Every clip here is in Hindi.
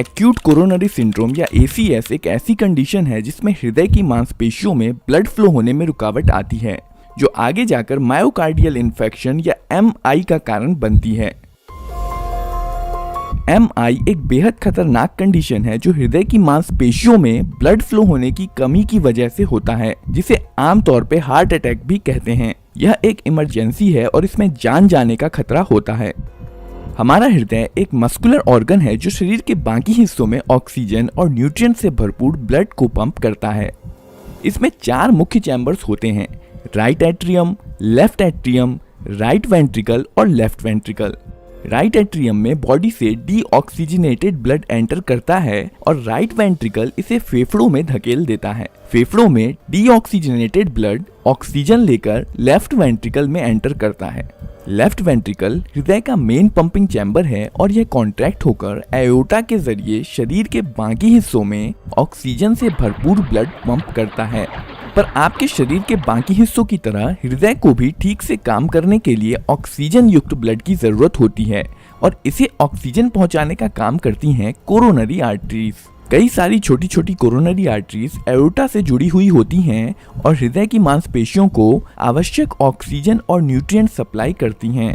एक्यूट कोरोनरी सिंड्रोम या ACS एक ऐसी कंडीशन है जिसमें हृदय की मांसपेशियों में ब्लड फ्लो होने में रुकावट आती है, जो आगे जाकर मायोकार्डियल इन्फेक्शन या MI का कारण बनती है। MI एक बेहद खतरनाक कंडीशन है जो हृदय की मांसपेशियों में ब्लड फ्लो होने की कमी की वजह से होता है, जिसे आमतौर पे हार्ट अटैक भी कहते हैं। यह एक इमरजेंसी है और इसमें जान जाने का खतरा होता है। हमारा हृदय एक मस्कुलर ऑर्गन है जो शरीर के बाकी हिस्सों में ऑक्सीजन और न्यूट्रिएंट से भरपूर ब्लड को पंप करता है। इसमें 4 मुख्य चैम्बर्स होते हैं: right atrium, left atrium, right ventricle और लेफ्ट वेंट्रिकल। राइट एट्रियम में बॉडी से डीऑक्सीजनेटेड ब्लड एंटर करता है और राइट वेंट्रिकल इसे फेफड़ों में धकेल देता है। फेफड़ों में डीऑक्सीजनेटेड ब्लड ऑक्सीजन लेकर लेफ्ट वेंट्रिकल में एंटर करता है। लेफ्ट वेंट्रिकल हृदय का मेन पंपिंग चैम्बर है और यह कॉन्ट्रैक्ट होकर एओर्टा के जरिए शरीर के बाकी हिस्सों में ऑक्सीजन से भरपूर ब्लड पंप करता है। पर आपके शरीर के बाकी हिस्सों की तरह हृदय को भी ठीक से काम करने के लिए ऑक्सीजन युक्त ब्लड की जरूरत होती है और इसे ऑक्सीजन पहुंचाने का काम करती हैं कोरोनरी आर्टरीज। कई सारी छोटी छोटी कोरोनरी आर्टरीज एओर्टा से जुड़ी हुई होती हैं और हृदय की मांसपेशियों को आवश्यक ऑक्सीजन और न्यूट्रिएंट सप्लाई करती हैं।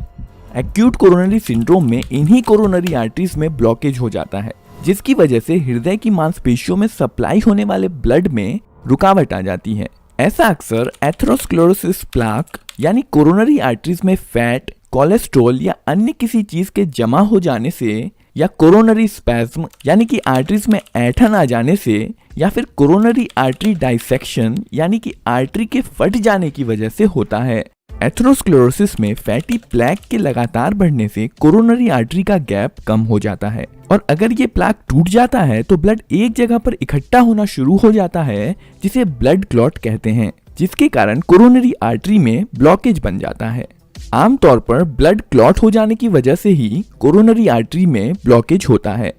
एक्यूट कोरोनरी सिंड्रोम में इन्हीं कोरोनरी आर्टरीज में ब्लॉकेज हो जाता है, जिसकी वजह से हृदय की मांसपेशियों में सप्लाई होने वाले ब्लड में रुकावट आ जाती है। ऐसा अक्सर एथेरोस्क्लेरोसिस प्लाक यानी कोरोनरी आर्टरीज में फैट, कोलेस्ट्रॉल या अन्य किसी चीज के जमा हो जाने से, या कोरोनरी स्पैज्म यानी कि आर्टरीज में ऐंठन आ जाने से, या फिर कोरोनरी आर्टरी डाइसेक्शन यानी कि आर्टरी के फट जाने की वजह से होता है। एथेरोस्क्लेरोसिस में फैटी प्लैक के लगातार बढ़ने से कोरोनरी आर्टरी का गैप कम हो जाता है और अगर ये प्लाक टूट जाता है तो ब्लड एक जगह पर इकट्ठा होना शुरू हो जाता है, जिसे ब्लड क्लॉट कहते हैं, जिसके कारण कोरोनरी आर्टरी में ब्लॉकेज बन जाता है। आमतौर पर ब्लड क्लॉट हो जाने की वजह से ही कोरोनरी आर्टरी में ब्लॉकेज होता है।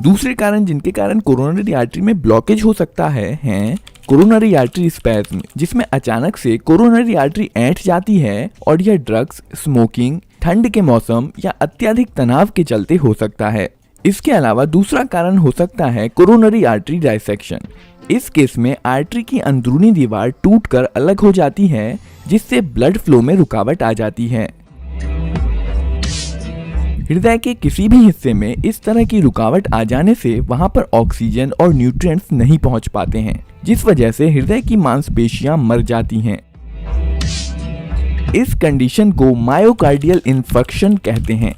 दूसरे कारण जिनके कारण कोरोनरी आर्टरी में ब्लॉकेज हो सकता है हैं कोरोनरी आर्टरी स्पैज्म, जिसमें अचानक से कोरोनरी आर्टरी ऐंठ जाती है और यह ड्रग्स, स्मोकिंग, ठंड के मौसम या अत्यधिक तनाव के चलते हो सकता है। इसके अलावा दूसरा कारण हो सकता है कोरोनरी आर्टरी डाइसेक्शन। इस केस में आर्टरी की अंदरूनी दीवार टूटकर अलग हो जाती है, जिससे ब्लड फ्लो में रुकावट आ जाती है। हृदय के किसी भी हिस्से में इस तरह की रुकावट आ जाने से वहां पर ऑक्सीजन और न्यूट्रिएंट्स नहीं पहुंच पाते हैं, जिस वजह से हृदय की मांसपेशियां मर जाती हैं। इस कंडीशन को मायोकार्डियल इन्फेक्शन कहते हैं।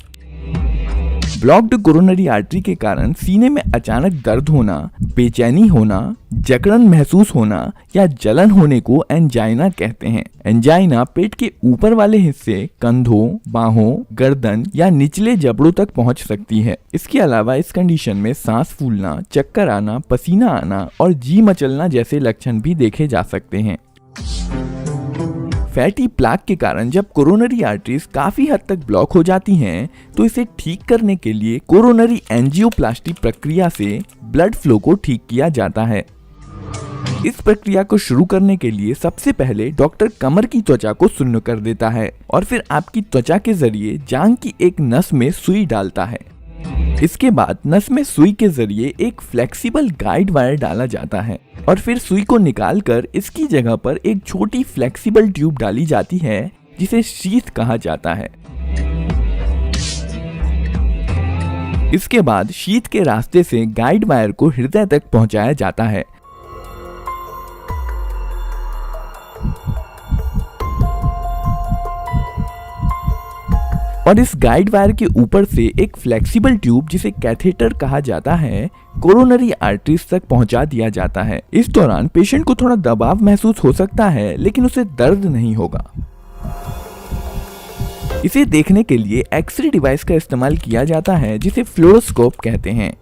ब्लॉक्ड कोरोनरी आर्टरी के कारण सीने में अचानक दर्द होना, बेचैनी होना, जकड़न महसूस होना या जलन होने को एंजाइना कहते हैं। एंजाइना पेट के ऊपर वाले हिस्से, कंधों, बाहों, गर्दन या निचले जबड़ों तक पहुंच सकती है। इसके अलावा इस कंडीशन में सांस फूलना, चक्कर आना, पसीना आना और जी मचलना जैसे लक्षण भी देखे जा सकते हैं। फैटी प्लाक के कारण जब कोरोनरी आर्टरीज काफी हद तक ब्लॉक हो जाती हैं, तो इसे ठीक करने के लिए कोरोनरी एंजियोप्लास्टी प्रक्रिया से ब्लड फ्लो को ठीक किया जाता है। इस प्रक्रिया को शुरू करने के लिए सबसे पहले डॉक्टर कमर की त्वचा को सुन्न कर देता है और फिर आपकी त्वचा के जरिए जांघ की एक नस में सुई डालता है। इसके बाद नस में सुई के जरिए एक फ्लेक्सिबल गाइड वायर डाला जाता है और फिर सुई को निकालकर इसकी जगह पर एक छोटी फ्लेक्सिबल ट्यूब डाली जाती है, जिसे शीथ कहा जाता है। इसके बाद शीथ के रास्ते से गाइड वायर को हृदय तक पहुंचाया जाता है। और इस गाइड वायर के ऊपर से एक फ्लेक्सिबल ट्यूब, जिसे कैथेटर कहा जाता है, कोरोनरी आर्टरीज तक पहुंचा दिया जाता है। इस दौरान पेशेंट को थोड़ा दबाव महसूस हो सकता है, लेकिन उसे दर्द नहीं होगा। इसे देखने के लिए एक्सरे डिवाइस का इस्तेमाल किया जाता है, जिसे फ्लोरोस्कोप कहते हैं।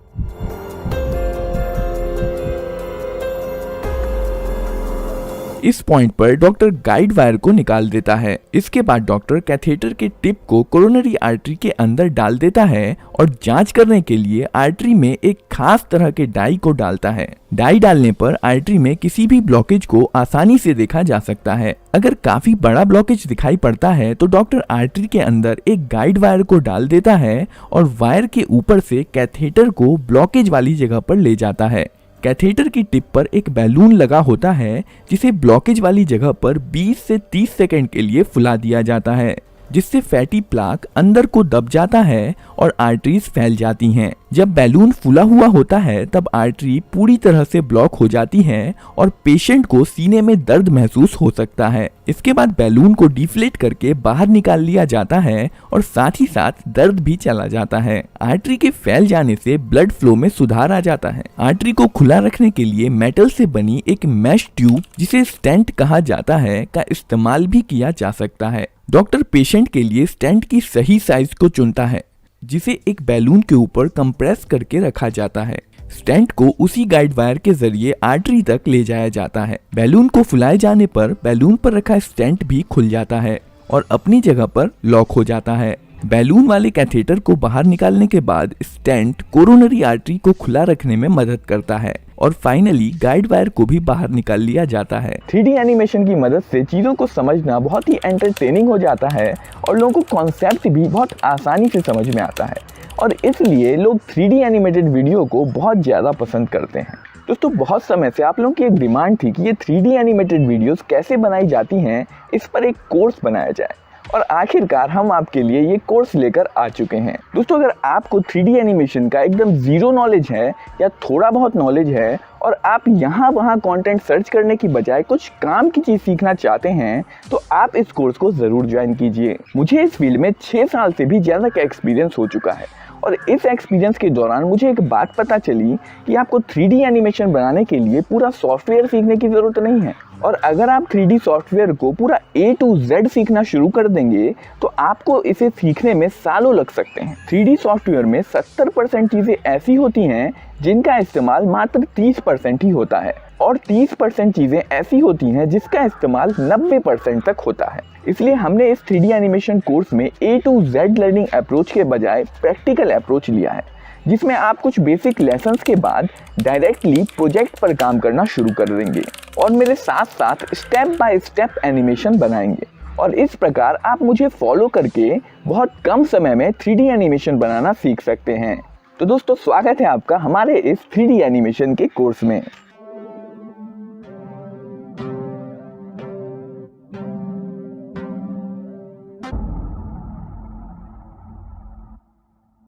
इस पॉइंट पर डॉक्टर गाइड वायर को निकाल देता है। इसके बाद डॉक्टर कैथेटर के टिप को कोरोनरी आर्टरी के अंदर डाल देता है और जांच करने के लिए आर्टरी में एक खास तरह के डाई को डालता है। डाई डालने पर आर्टरी में किसी भी ब्लॉकेज को आसानी से देखा जा सकता है। अगर काफी बड़ा ब्लॉकेज दिखाई पड़ता है तो डॉक्टर आर्टरी के अंदर एक गाइड वायर को डाल देता है और वायर के ऊपर से कैथेटर को ब्लॉकेज वाली जगह पर ले जाता है। कैथेटर की टिप पर एक बैलून लगा होता है जिसे ब्लॉकेज वाली जगह पर 20 से 30 सेकंड के लिए फुला दिया जाता है, जिससे फैटी प्लाक अंदर को दब जाता है और आर्टरीज फैल जाती हैं। जब बैलून फूला हुआ होता है तब आर्टरी पूरी तरह से ब्लॉक हो जाती है और पेशेंट को सीने में दर्द महसूस हो सकता है। इसके बाद बैलून को डिफ्लेट करके बाहर निकाल लिया जाता है और साथ ही साथ दर्द भी चला जाता है। आर्टरी के फैल जाने से ब्लड फ्लो में सुधार आ जाता है। आर्टरी को खुला रखने के लिए मेटल से बनी एक मैश ट्यूब, जिसे स्टेंट कहा जाता है, का इस्तेमाल भी किया जा सकता है। डॉक्टर पेशेंट के लिए स्टेंट की सही साइज को चुनता है, जिसे एक बैलून के ऊपर कंप्रेस करके रखा जाता है। स्टेंट को उसी गाइड वायर के जरिए आर्टरी तक ले जाया जाता है। बैलून को फुलाए जाने पर बैलून पर रखा स्टेंट भी खुल जाता है और अपनी जगह पर लॉक हो जाता है। बैलून वाले कैथेटर को बाहर निकालने के बाद स्टेंट कोरोनरी आर्टरी को खुला रखने में मदद करता है और फाइनली गाइड वायर को भी बाहर निकाल लिया जाता है। 3D एनिमेशन की मदद से चीज़ों को समझना बहुत ही एंटरटेनिंग हो जाता है और लोगों को कॉन्सेप्ट भी बहुत आसानी से समझ में आता है और इसलिए लोग 3D एनिमेटेड वीडियो को बहुत ज़्यादा पसंद करते हैं। दोस्तों, बहुत समय से आप लोगों की एक डिमांड थी कि ये 3D एनिमेटेड वीडियोस कैसे बनाई जाती हैं, इस पर एक कोर्स बनाया जाए और आखिरकार हम आपके लिए ये कोर्स लेकर आ चुके हैं। दोस्तों, अगर आपको 3D एनिमेशन का एकदम ज़ीरो नॉलेज है या थोड़ा बहुत नॉलेज है और आप यहाँ वहाँ कंटेंट सर्च करने की बजाय कुछ काम की चीज़ सीखना चाहते हैं तो आप इस कोर्स को ज़रूर ज्वाइन कीजिए। मुझे इस फील्ड में 6 साल से भी ज़्यादा का एक्सपीरियंस हो चुका है और इस एक्सपीरियंस के दौरान मुझे एक बात पता चली कि आपको 3D एनिमेशन बनाने के लिए पूरा सॉफ्टवेयर सीखने की ज़रूरत नहीं है और अगर आप 3D सॉफ्टवेयर को पूरा A to Z सीखना शुरू कर देंगे तो आपको इसे सीखने में सालों लग सकते हैं। 3D सॉफ्टवेयर में 70% चीज़ें ऐसी होती हैं जिनका इस्तेमाल मात्र 30% ही होता है और 30% चीज़ें ऐसी होती हैं जिसका इस्तेमाल 90% तक होता है। इसलिए हमने इस 3D एनिमेशन कोर्स में A to Z learning approach के बजाय प्रैक्टिकल अप्रोच लिया है, जिसमें आप कुछ बेसिक लेसन्स के बाद डायरेक्टली प्रोजेक्ट पर काम करना शुरू कर देंगे और मेरे साथ साथ स्टेप बाय स्टेप एनिमेशन बनाएंगे और इस प्रकार आप मुझे फॉलो करके बहुत कम समय में 3D एनिमेशन बनाना सीख सकते हैं। तो दोस्तों, स्वागत है आपका हमारे इस 3D एनिमेशन के कोर्स में।